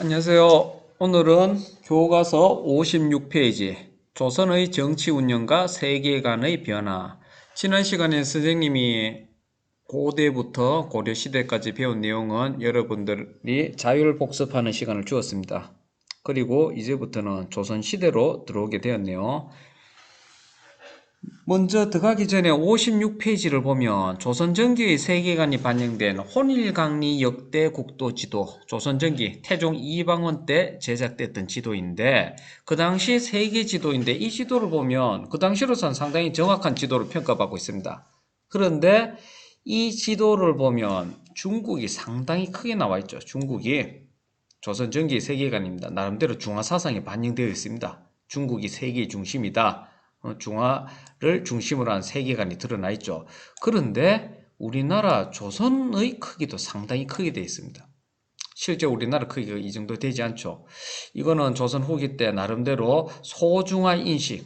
안녕하세요. 오늘은 교과서 56페이지 조선의 정치 운영과 세계관의 변화. 지난 시간에 선생님이 고대부터 고려시대까지 배운 내용은 여러분들이 자율 복습하는 시간을 주었습니다. 그리고 이제부터는 조선시대로 들어오게 되었네요. 먼저 들어가기 전에 56페이지를 보면 조선전기의 세계관이 반영된 혼일강리 역대 국도 지도, 조선전기 태종 이방원 때 제작됐던 지도인데 그 당시 세계 지도인데 이 지도를 보면 그 당시로선 상당히 정확한 지도로 평가받고 있습니다. 그런데 이 지도를 보면 중국이 상당히 크게 나와 있죠. 중국이 조선전기 세계관입니다. 나름대로 중화사상에 반영되어 있습니다. 중국이 세계의 중심이다. 중화를 중심으로 한 세계관이 드러나 있죠. 그런데 우리나라 조선의 크기도 상당히 크게 되어 있습니다. 실제 우리나라 크기가 이 정도 되지 않죠. 이거는 조선 후기 때 나름대로 소중화 인식,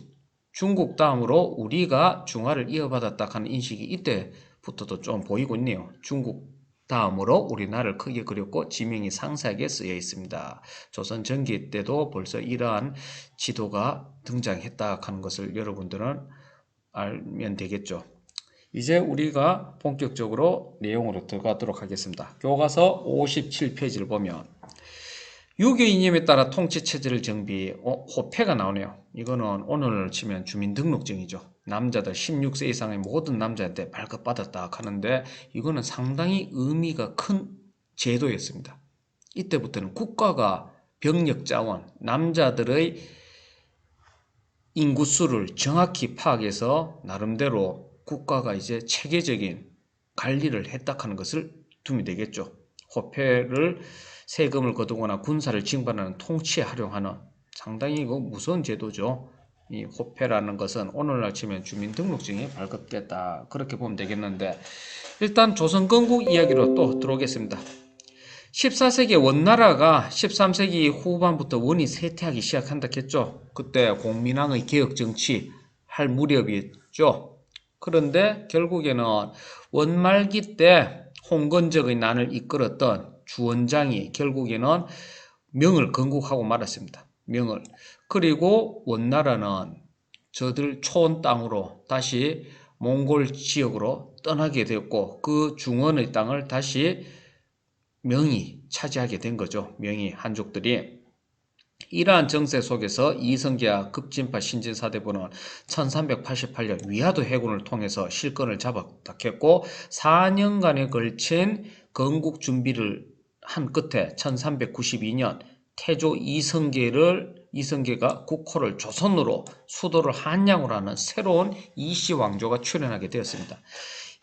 중국 다음으로 우리가 중화를 이어받았다 하는 인식이 이때부터도 좀 보이고 있네요. 중국 다음으로 우리나라를 크게 그렸고 지명이 상세하게 쓰여 있습니다. 조선 전기 때도 벌써 이러한 지도가 등장했다 하는 것을 여러분들은 알면 되겠죠. 이제 우리가 본격적으로 내용으로 들어가도록 하겠습니다. 교과서 57페이지를 보면 유교 이념에 따라 통치체제를 정비, 호패가 나오네요. 이거는 오늘 치면 주민등록증이죠. 남자들 16세 이상의 모든 남자한테 발급받았다 하는데 이거는 상당히 의미가 큰 제도였습니다. 이때부터는 국가가 병력 자원, 남자들의 인구수를 정확히 파악해서 나름대로 국가가 이제 체계적인 관리를 했다 하는 것을 두면 되겠죠. 호패를 세금을 거두거나 군사를 징발하는 통치에 활용하는 상당히 무서운 제도죠. 이 호패라는 것은 오늘날 치면 주민등록증이 발급됐다. 그렇게 보면 되겠는데 일단 조선 건국 이야기로 또 들어오겠습니다. 14세기 원나라가 13세기 후반부터 원이 쇠퇴하기 시작한다 했죠. 그때 공민왕의 개혁 정치 할 무렵이었죠. 그런데 결국에는 원말기 때 홍건적의 난을 이끌었던 주원장이 결국에는 명을 건국하고 말았습니다. 명을. 그리고 원나라는 저들 초원 땅으로 다시 몽골 지역으로 떠나게 되었고 그 중원의 땅을 다시 명이 차지하게 된 거죠. 명이 한족들이. 이러한 정세 속에서 이성계와 급진파 신진사대부는 1388년 위화도 해군을 통해서 실권을 잡았다 했고 4년간에 걸친 건국 준비를 한 끝에 1392년 태조 이성계가 국호를 조선으로 수도를 한양으로 하는 새로운 이시왕조가 출현하게 되었습니다.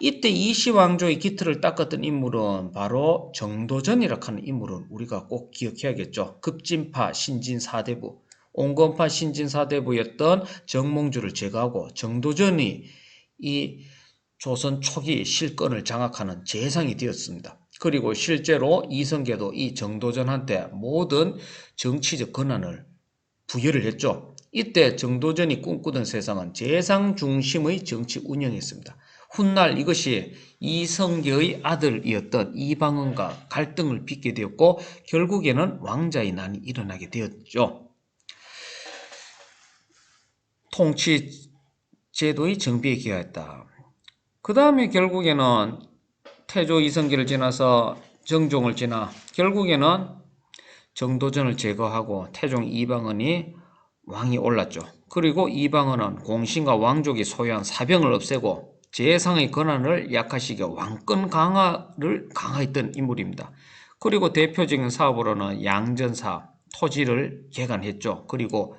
이때 이시왕조의 기틀을 닦았던 인물은 바로 정도전이라 하는 인물은 우리가 꼭 기억해야겠죠. 급진파 신진사대부, 온건파 신진사대부였던 정몽주를 제거하고 정도전이 이 조선 초기 실권을 장악하는 재상이 되었습니다. 그리고 실제로 이성계도 이 정도전한테 모든 정치적 권한을 부여를 했죠. 이때 정도전이 꿈꾸던 세상은 재상 중심의 정치 운영이었습니다. 훗날 이것이 이성계의 아들이었던 이방원과 갈등을 빚게 되었고 결국에는 왕자의 난이 일어나게 되었죠. 통치 제도의 정비에 기여했다. 그 다음에 결국에는 태조 이성계를 지나서 정종을 지나 결국에는 정도전을 제거하고 태종 이방원이 왕이 올랐죠. 그리고 이방원은 공신과 왕족이 소유한 사병을 없애고 재상의 권한을 약화시켜 왕권 강화를 강화했던 인물입니다. 그리고 대표적인 사업으로는 양전사, 토지를 개간했죠. 그리고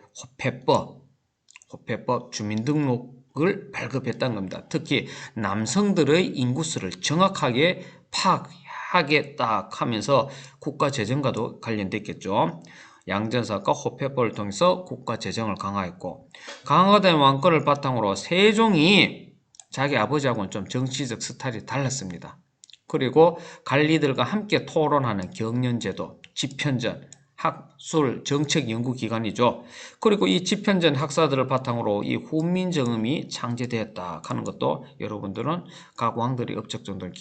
호패법, 주민등록을 발급했다는 겁니다. 특히 남성들의 인구수를 정확하게 파악하겠다 하면서 국가 재정과도 관련됐겠죠. 양전사과 호패법을 통해서 국가 재정을 강화했고 강화된 왕권을 바탕으로 세종이 자기 아버지하고는 좀 정치적 스타일이 달랐습니다. 그리고 관리들과 함께 토론하는 경연제도, 집현전, 학술 정책 연구 기관이죠. 그리고 이 집현전 학사들을 바탕으로 이 훈민정음이 창제되었다 하는 것도 여러분들은 각 왕들의 업적 정도를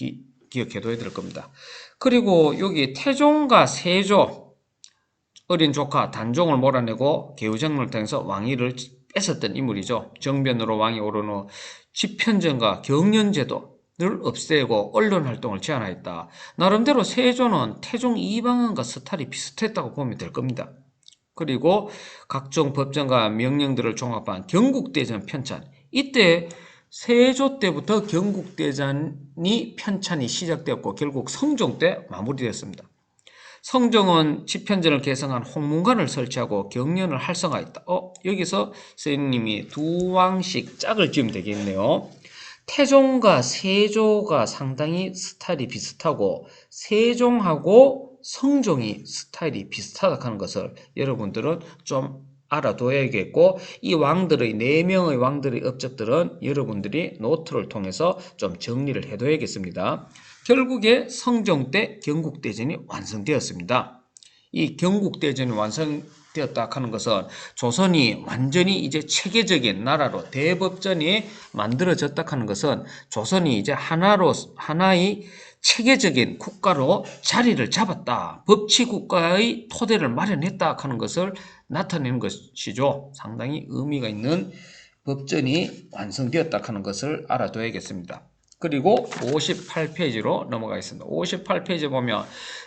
기억해둬야 될 겁니다. 그리고 여기 태종과 세조 어린 조카 단종을 몰아내고 개우정을 통해서 왕위를 뺏었던 인물이죠. 정변으로 왕이 오른 후 집현전과 경연제도를 없애고 언론활동을 제한하였다. 나름대로 세조는 태종 이방원과 스타일이 비슷했다고 보면 될 겁니다. 그리고 각종 법정과 명령들을 종합한 경국대전 편찬. 이때 세조 때부터 경국대전이 편찬이 시작되었고 결국 성종 때 마무리됐습니다. 성종은 집현전을 개성한 홍문관을 설치하고 경연을 활성화했다. 여기서 선생님이 두 왕씩 짝을 지으면 되겠네요. 태종과 세조가 상당히 스타일이 비슷하고 세종하고 성종이 스타일이 비슷하다 하는 것을 여러분들은 좀 알아둬야겠고, 이 왕들의 4명의 왕들의 업적들은 여러분들이 노트를 통해서 좀 정리를 해둬야겠습니다. 결국에 성종 때 경국대전이 완성되었습니다. 이 경국대전이 완성되었다 하는 것은 조선이 완전히 이제 체계적인 나라로 대법전이 만들어졌다 하는 것은 조선이 이제 하나의 체계적인 국가로 자리를 잡았다. 법치국가의 토대를 마련했다 하는 것을 나타내는 것이죠. 상당히 의미가 있는 법전이 완성되었다 하는 것을 알아둬야겠습니다. 그리고 58페이지로 넘어가겠습니다. 58페이지 보면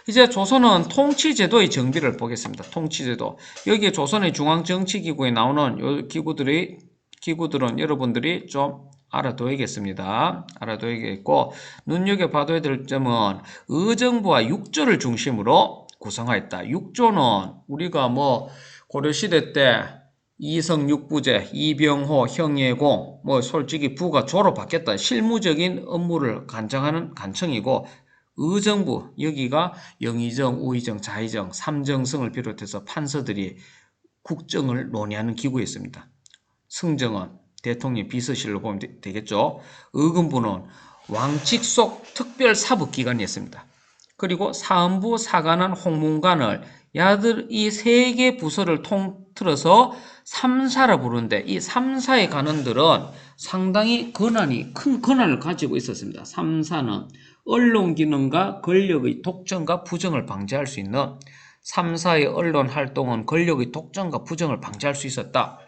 이제 조선은 통치제도의 정비를 보겠습니다. 통치제도. 여기에 조선의 중앙정치기구에 나오는 요 기구들은 여러분들이 좀 알아둬야겠습니다. 알아둬야겠고, 눈여겨봐둬야 될 점은 의정부와 육조를 중심으로 구성하였다. 육조는 우리가 고려시대 때 이성 육부제, 이병호, 형예공, 솔직히 부가 조로 바뀌었다. 실무적인 업무를 관장하는 관청이고, 의정부, 여기가 영의정, 우의정, 자의정, 삼정승을 비롯해서 판서들이 국정을 논의하는 기구였습니다. 승정은 대통령 비서실로 보면 되겠죠. 의금부는 왕직속 특별사법기관이었습니다. 그리고 사헌부, 사관원, 홍문관을 이 세 개 부서를 통틀어서 3사라 부르는데, 이 3사의 관원들은 상당히 큰 권한을 가지고 있었습니다. 3사는 언론 기능과 권력의 독점과 부정을 방지할 수 있는, 3사의 언론 활동은 권력의 독점과 부정을 방지할 수 있었다.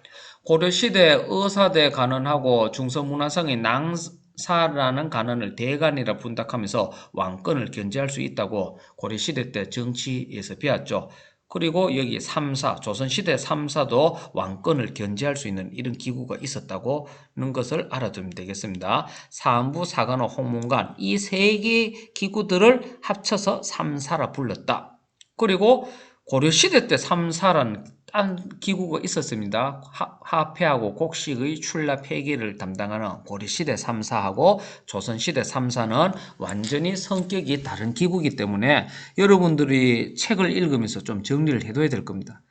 고려시대 의사대 관원하고 중서문화상의 낭사라는 관원을 대관이라 분탁하면서 왕권을 견제할 수 있다고 고려시대 때 정치에서 배웠죠. 그리고 여기 3사, 조선시대 3사도 왕권을 견제할 수 있는 이런 기구가 있었다고는 것을 알아두면 되겠습니다. 사헌부, 사관원, 홍문관, 이 세 개 기구들을 합쳐서 3사라 불렀다. 그리고 고려시대 때 3사라는 딴 기구가 있었습니다. 화폐하고 곡식의 출납 폐기를 담당하는 고려시대 3사하고 조선시대 3사는 완전히 성격이 다른 기구이기 때문에 여러분들이 책을 읽으면서 좀 정리를 해둬야 될 겁니다.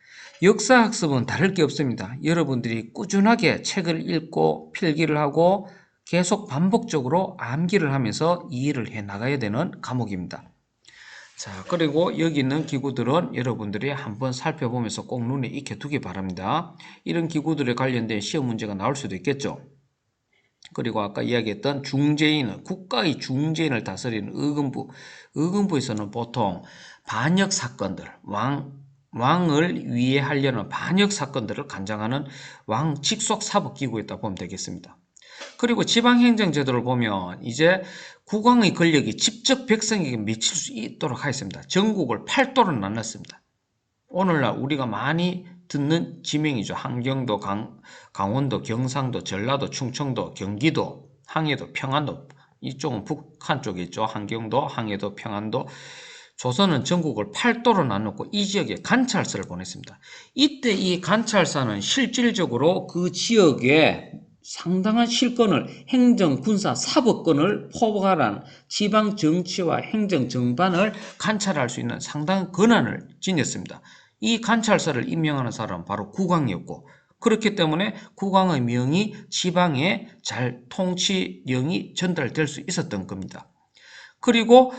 역사학습은 다를 게 없습니다. 여러분들이 꾸준하게 책을 읽고 필기를 하고 계속 반복적으로 암기를 하면서 이해를 해 나가야 되는 과목입니다. 자, 그리고 여기 있는 기구들은 여러분들이 한번 살펴보면서 꼭 눈에 익혀두기 바랍니다. 이런 기구들에 관련된 시험 문제가 나올 수도 있겠죠. 그리고 아까 이야기했던 중재인, 국가의 중재인을 다스리는 의금부. 의금부에서는 보통 반역 사건들, 왕을 위해하려는 반역 사건들을 관장하는 왕 직속 사법기구였다 보면 되겠습니다. 그리고 지방행정제도를 보면 이제 국왕의 권력이 직접 백성에게 미칠 수 있도록 하였습니다. 전국을 8도로 나눴습니다. 오늘날 우리가 많이 듣는 지명이죠. 함경도, 강원도, 경상도, 전라도, 충청도, 경기도, 항해도, 평안도. 이쪽은 북한 쪽에 있죠. 함경도, 항해도, 평안도. 조선은 전국을 8도로 나눴고 이 지역에 관찰사를 보냈습니다. 이때 이 관찰사는 실질적으로 그 지역에 상당한 실권을, 행정, 군사, 사법권을 포괄한 지방 정치와 행정 정반을 관찰할 수 있는 상당한 권한을 지녔습니다. 이 관찰사를 임명하는 사람은 바로 국왕이었고, 그렇기 때문에 국왕의 명이 지방에 잘 통치령이 전달될 수 있었던 겁니다. 그리고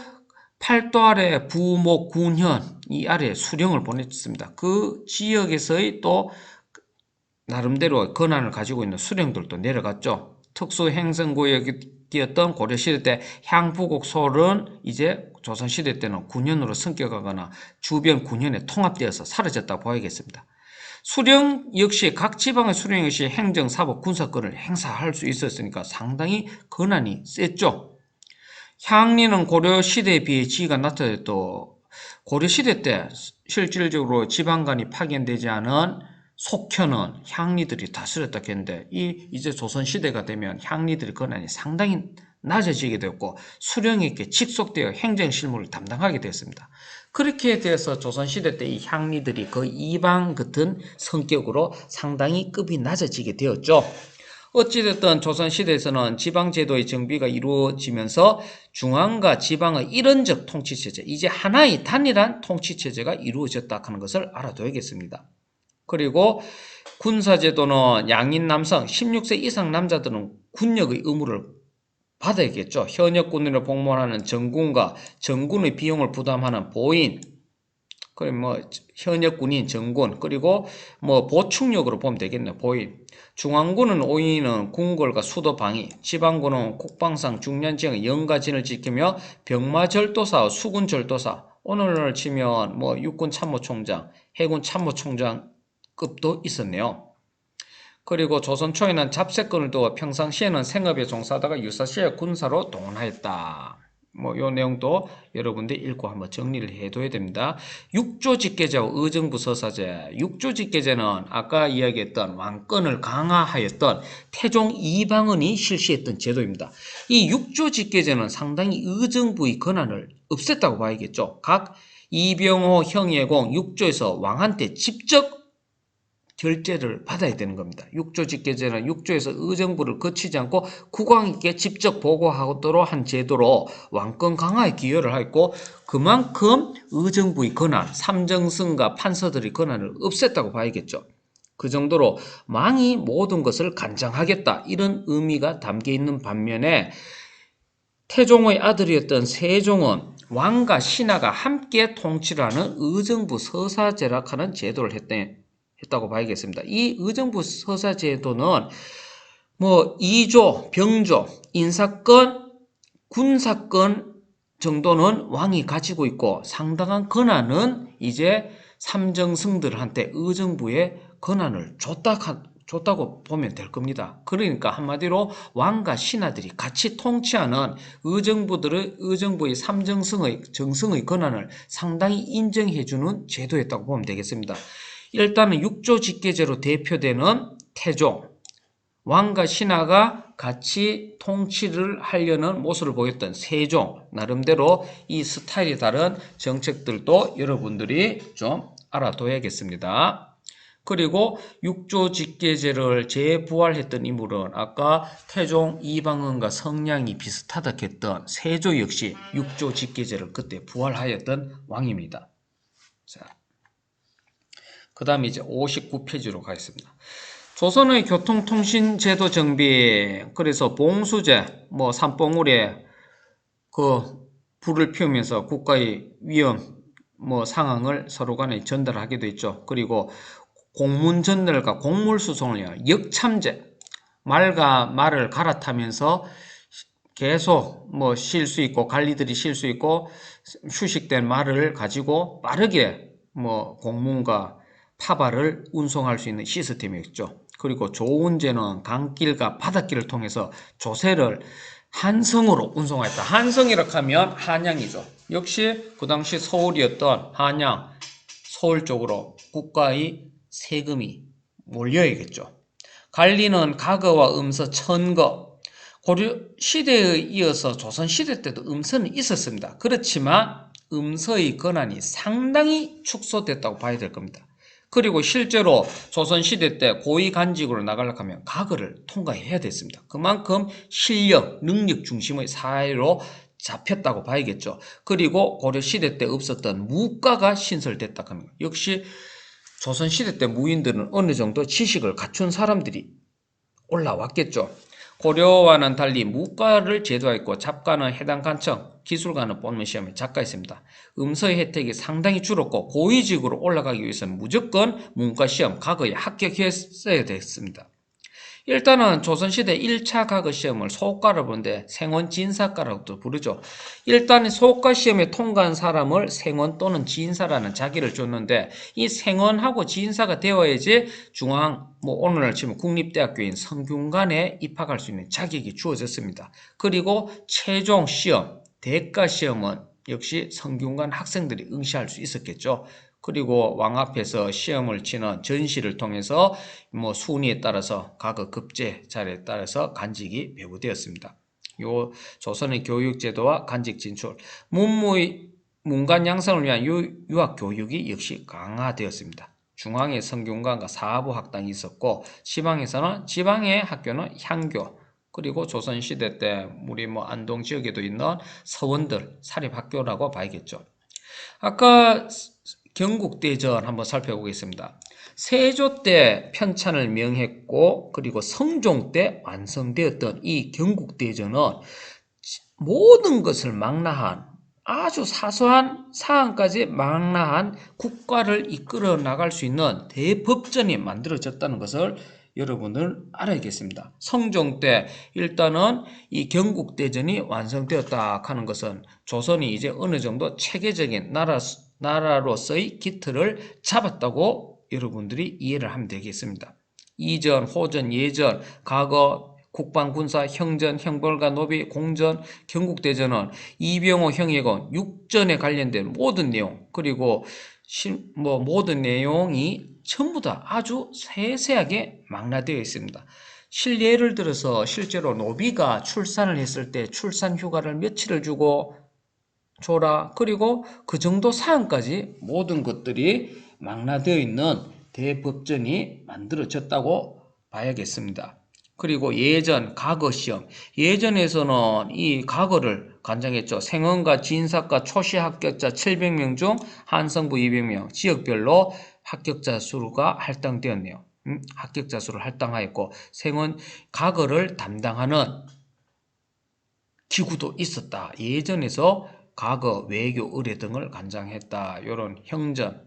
8도 아래 부목, 군현, 이 아래 수령을 보냈습니다. 그 지역에서의 또 나름대로 권한을 가지고 있는 수령들도 내려갔죠. 특수행정구역이 성격이었던 고려시대 때 향부곡솔은 이제 조선시대 때는 군현으로 성격하거나 주변 군현에 통합되어서 사라졌다고 봐야겠습니다. 수령 역시 각 지방의 수령 역시 행정, 사법, 군사권을 행사할 수 있었으니까 상당히 권한이 셌죠. 향리는 고려시대에 비해 지위가 낮아졌도 고려시대 때 실질적으로 지방간이 파견되지 않은 속현은 향리들이 다스렸다 했는데 이제 조선시대가 되면 향리들의 권한이 상당히 낮아지게 되었고 수령에게 직속되어 행정실무를 담당하게 되었습니다. 그렇게 돼서 조선시대 때 이 향리들이 거의 이방 같은 성격으로 상당히 급이 낮아지게 되었죠. 어찌됐든 조선시대에서는 지방제도의 정비가 이루어지면서 중앙과 지방의 일원적 통치체제, 이제 하나의 단일한 통치체제가 이루어졌다 하는 것을 알아둬야겠습니다. 그리고 군사제도는 양인 남성, 16세 이상 남자들은 군역의 의무를 받아야겠죠. 현역 군인을 복무하는 정군과 정군의 비용을 부담하는 보인, 그리고 현역 군인, 정군, 그리고 보충역으로 보면 되겠네요. 보인. 중앙군은 오인은 궁궐과 수도 방위, 지방군은 국방상 중요한 지역의 영가진을 지키며 병마절도사, 수군절도사, 오늘날 치면 육군 참모총장, 해군 참모총장급도 있었네요. 그리고 조선 초에는 잡세권을 두어 평상시에는 생업에 종사하다가 유사시에 군사로 동원하였다. 요 내용도 여러분들이 읽고 한번 정리를 해둬야 됩니다. 육조직계제와 의정부 서사제. 육조직계제는 아까 이야기했던 왕권을 강화하였던 태종 이방원이 실시했던 제도입니다. 이 육조직계제는 상당히 의정부의 권한을 없앴다고 봐야겠죠. 각 이병호, 형예공, 육조에서 왕한테 직접 결재를 받아야 되는 겁니다. 육조직계제는 육조에서 의정부를 거치지 않고 국왕에게 직접 보고하도록 한 제도로 왕권 강화에 기여를 했고 그만큼 의정부의 권한, 삼정승과 판서들의 권한을 없앴다고 봐야겠죠. 그 정도로 왕이 모든 것을 관장하겠다 이런 의미가 담겨 있는 반면에 태종의 아들이었던 세종은 왕과 신하가 함께 통치를 하는 의정부 서사제락하는 제도를 했다고 봐야겠습니다. 이 의정부 서사제도는 2조, 병조, 인사권, 군사권 정도는 왕이 가지고 있고 상당한 권한은 이제 삼정승들한테 의정부의 권한을 줬다고 보면 될 겁니다. 그러니까 한마디로 왕과 신하들이 같이 통치하는 의정부의 정승의 권한을 상당히 인정해주는 제도였다고 보면 되겠습니다. 일단은 육조직계제로 대표되는 태종, 왕과 신하가 같이 통치를 하려는 모습을 보였던 세종, 나름대로 이 스타일이 다른 정책들도 여러분들이 좀 알아둬야겠습니다. 그리고 육조직계제를 재부활했던 인물은 아까 태종 이방원과 성향이 비슷하다 했던 세조 역시 육조직계제를 그때 부활하였던 왕입니다. 자. 그 다음에 이제 59페이지로 가겠습니다. 조선의 교통통신제도 정비, 그래서 봉수제, 산봉우리에 불을 피우면서 국가의 위험, 상황을 서로 간에 전달하기도 있죠. 그리고 공문 전달과 공물 수송을 위한 역참제, 말과 말을 갈아타면서 계속 쉴 수 있고 관리들이 쉴 수 있고 휴식된 말을 가지고 빠르게 공문과 파발을 운송할 수 있는 시스템이었죠. 그리고 조운제는 강길과 바닷길을 통해서 조세를 한성으로 운송했다. 한성이라고 하면 한양이죠. 역시 그 당시 서울이었던 한양, 서울 쪽으로 국가의 세금이 몰려야겠죠. 관리는 가거와 음서, 천거. 고려 시대에 이어서 조선 시대 때도 음서는 있었습니다. 그렇지만 음서의 권한이 상당히 축소됐다고 봐야 될 겁니다. 그리고 실제로 조선시대 때 고위간직으로 나가려고 하면 가거를 통과해야 됐습니다. 그만큼 실력, 능력 중심의 사회로 잡혔다고 봐야겠죠. 그리고 고려시대 때 없었던 무과가 신설됐다고 합니다. 역시 조선시대 때 무인들은 어느 정도 지식을 갖춘 사람들이 올라왔겠죠. 고려와는 달리 무과를 제도했고 잡과는 해당 관청, 기술과는 본문 시험에 작가했습니다. 음서의 혜택이 상당히 줄었고 고위직으로 올라가기 위해서는 무조건 문과 시험, 과거에 합격했어야 됐습니다. 일단은 조선시대 1차 과거 시험을 소과를 보는데 생원 진사과라고도 부르죠. 일단 소과 시험에 통과한 사람을 생원 또는 진사라는 자기를 줬는데 이 생원하고 진사가 되어야지 중앙 오늘날 치면 국립대학교인 성균관에 입학할 수 있는 자격이 주어졌습니다. 그리고 최종 시험, 대과 시험은 역시 성균관 학생들이 응시할 수 있었겠죠. 그리고 왕 앞에서 시험을 치는 전시를 통해서 순위에 따라서 과거 급제 자리에 따라서 간직이 배부되었습니다. 요 조선의 교육 제도와 간직 진출, 문관 양성을 위한 유학 교육이 역시 강화되었습니다. 중앙에 성균관과 사부 학당이 있었고 지방에서는 지방의 학교는 향교, 그리고 조선시대 때 우리 안동 지역에도 있는 서원들 사립학교라고 봐야겠죠. 아까 경국대전 한번 살펴보겠습니다. 세조 때 편찬을 명했고 그리고 성종 때 완성되었던 이 경국대전은 모든 것을 망라한 아주 사소한 사안까지 망라한 국가를 이끌어 나갈 수 있는 대법전이 만들어졌다는 것을 여러분들 알아야겠습니다. 성종 때 일단은 이 경국대전이 완성되었다 하는 것은 조선이 이제 어느 정도 체계적인 나라로서의 기틀을 잡았다고 여러분들이 이해를 하면 되겠습니다. 이전, 호전, 예전, 과거, 국방, 군사, 형전, 형벌과 노비, 공전, 경국대전은 이병호 형의건, 육전에 관련된 모든 내용, 그리고 모든 내용이 전부 다 아주 세세하게 망라되어 있습니다. 예를 들어서 실제로 노비가 출산을 했을 때 출산 휴가를 며칠을 주고 줘라. 그리고 그 정도 사안까지 모든 것들이 망라되어 있는 대법전이 만들어졌다고 봐야겠습니다. 그리고 예전 과거 시험, 예전에서는 이 과거를 관장했죠. 생원과 진사과 초시 합격자 700명 중 한성부 200명, 지역별로 합격자 수가 할당되었네요. 합격자 수를 할당하였고 생원 과거를 담당하는 기구도 있었다. 예전에서 과거 외교 의뢰 등을 관장했다. 이런 형전,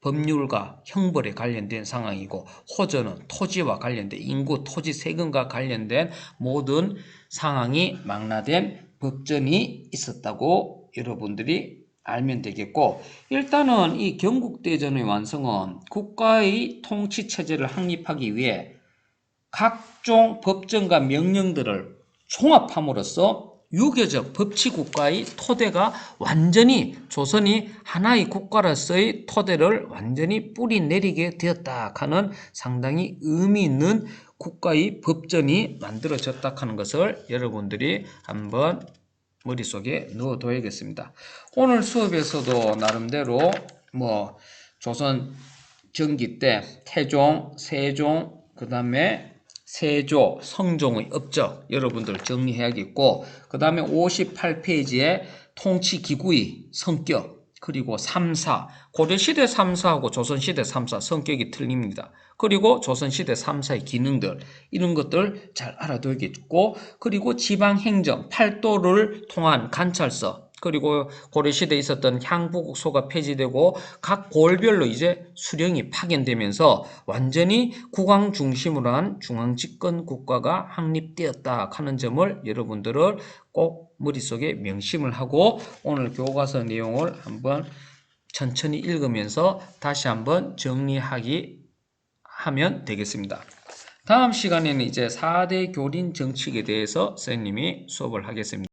법률과 형벌에 관련된 상황이고 호전은 토지와 관련된 인구, 토지 세금과 관련된 모든 상황이 망라된 법전이 있었다고 여러분들이 알면 되겠고, 일단은 이 경국대전의 완성은 국가의 통치체제를 확립하기 위해 각종 법정과 명령들을 종합함으로써 유교적 법치국가의 토대가 완전히 조선이 하나의 국가로서의 토대를 완전히 뿌리내리게 되었다 하는 상당히 의미 있는 국가의 법전이 만들어졌다 하는 것을 여러분들이 한번 머릿속에 넣어둬야겠습니다. 오늘 수업에서도 나름대로 조선 전기 때 태종, 세종, 그 다음에 세조, 성종의 업적 여러분들 정리해야겠고, 그 다음에 58페이지에 통치기구의 성격, 그리고 3사, 고려시대 3사하고 조선시대 3사 성격이 틀립니다. 그리고 조선시대 3사의 기능들, 이런 것들 잘 알아둬야겠고, 그리고 지방행정, 팔도를 통한 관찰서, 그리고 고려시대에 있었던 향부국소가 폐지되고 각 골별로 이제 수령이 파견되면서 완전히 국왕 중심으로 한 중앙집권 국가가 확립되었다 하는 점을 여러분들을 꼭 머릿속에 명심을 하고 오늘 교과서 내용을 한번 천천히 읽으면서 다시 한번 정리하면 되겠습니다. 다음 시간에는 이제 4대 교린 정책에 대해서 선생님이 수업을 하겠습니다.